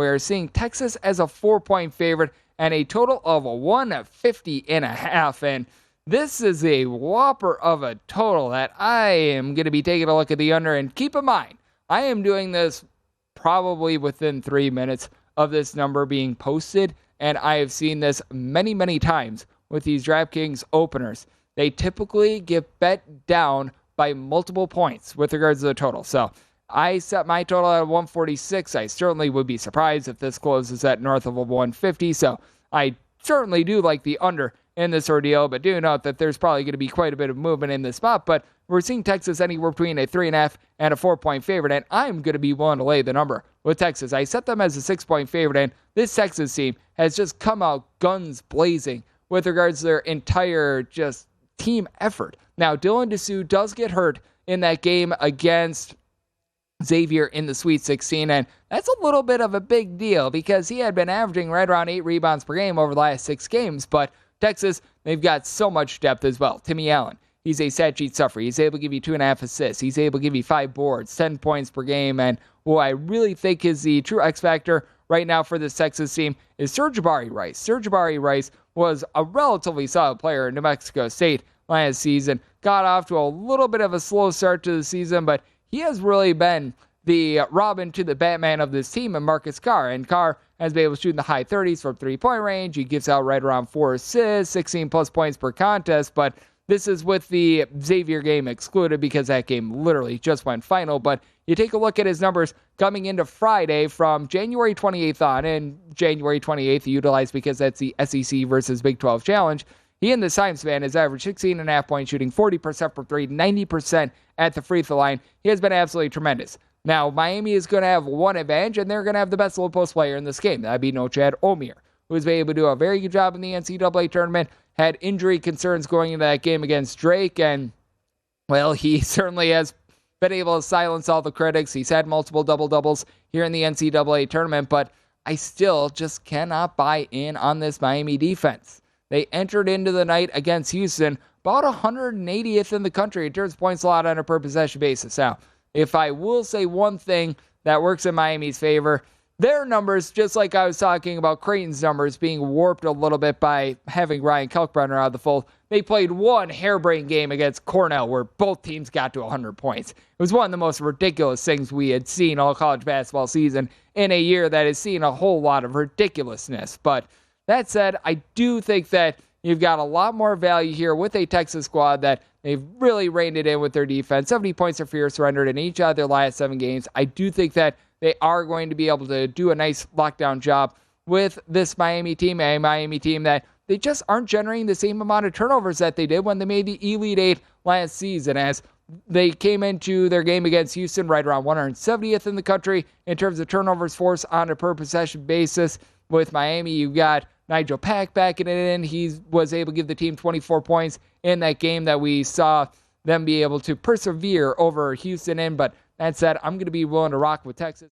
we are seeing Texas as a 4-point favorite and a total of 150.5. And this is a whopper of a total that I am going to be taking a look at the under. And keep in mind, I am doing this probably within 3 minutes of this number being posted. And I have seen this many, many times with these DraftKings openers. They typically get bet down by multiple points with regards to the total. So I set my total at 146. I certainly would be surprised if this closes at north of a 150. So I certainly do like the under in this ordeal, but do note that there's probably going to be quite a bit of movement in this spot. But we're seeing Texas anywhere between a 3.5 and a 4-point favorite, and I'm going to be willing to lay the number with Texas. I set them as a 6-point favorite, and this Texas team has just come out guns blazing with regards to their entire just team effort. Now, Dylan Dessou does get hurt in that game against Xavier in the Sweet 16, and that's a little bit of a big deal because he had been averaging right around 8 rebounds per game over the last 6 games, but Texas, they've got so much depth as well. Timmy Allen, he's a stat sheet sufferer. He's able to give you 2.5 assists. He's able to give you 5 boards, 10 points per game, and what I really think is the true X factor right now for this Texas team is Sir'Jabari Rice. Sir'Jabari Rice was a relatively solid player in New Mexico State last season. Got off to a little bit of a slow start to the season, but he has really been the Robin to the Batman of this team and Marcus Carr. And Carr has been able to shoot in the high 30s from 3-point range. He gives out right around 4 assists, 16-plus points per contest. But this is with the Xavier game excluded because that game literally just went final. But you take a look at his numbers coming into Friday from January 28th on, and January 28th utilized because that's the SEC versus Big 12 Challenge. He in this time span has averaged 16.5 points shooting, 40% from 3, 90% at the free throw line. He has been absolutely tremendous. Now, Miami is going to have one advantage, and they're going to have the best low post player in this game. That'd be no Chad Omier, who has been able to do a very good job in the NCAA tournament, had injury concerns going into that game against Drake, and, well, he certainly has been able to silence all the critics. He's had multiple double-doubles here in the NCAA tournament, but I still just cannot buy in on this Miami defense. They entered into the night against Houston about 180th in the country in terms of points allowed on a per-possession basis. Now, if I will say one thing that works in Miami's favor, their numbers, just like I was talking about Creighton's numbers being warped a little bit by having Ryan Kalkbrenner out of the fold, they played one harebrained game against Cornell where both teams got to 100 points. It was one of the most ridiculous things we had seen all college basketball season in a year that has seen a whole lot of ridiculousness. But that said, I do think that you've got a lot more value here with a Texas squad that they've really reined it in with their defense. 70 points of fear surrendered in each of their last 7 games. I do think that they are going to be able to do a nice lockdown job with this Miami team, a Miami team that they just aren't generating the same amount of turnovers that they did when they made the Elite Eight last season, as they came into their game against Houston right around 170th in the country in terms of turnovers forced on a per-possession basis. With Miami, you got Nigel Pack backing it in. He was able to give the team 24 points in that game that we saw them be able to persevere over Houston in. But that said, I'm going to be willing to rock with Texas.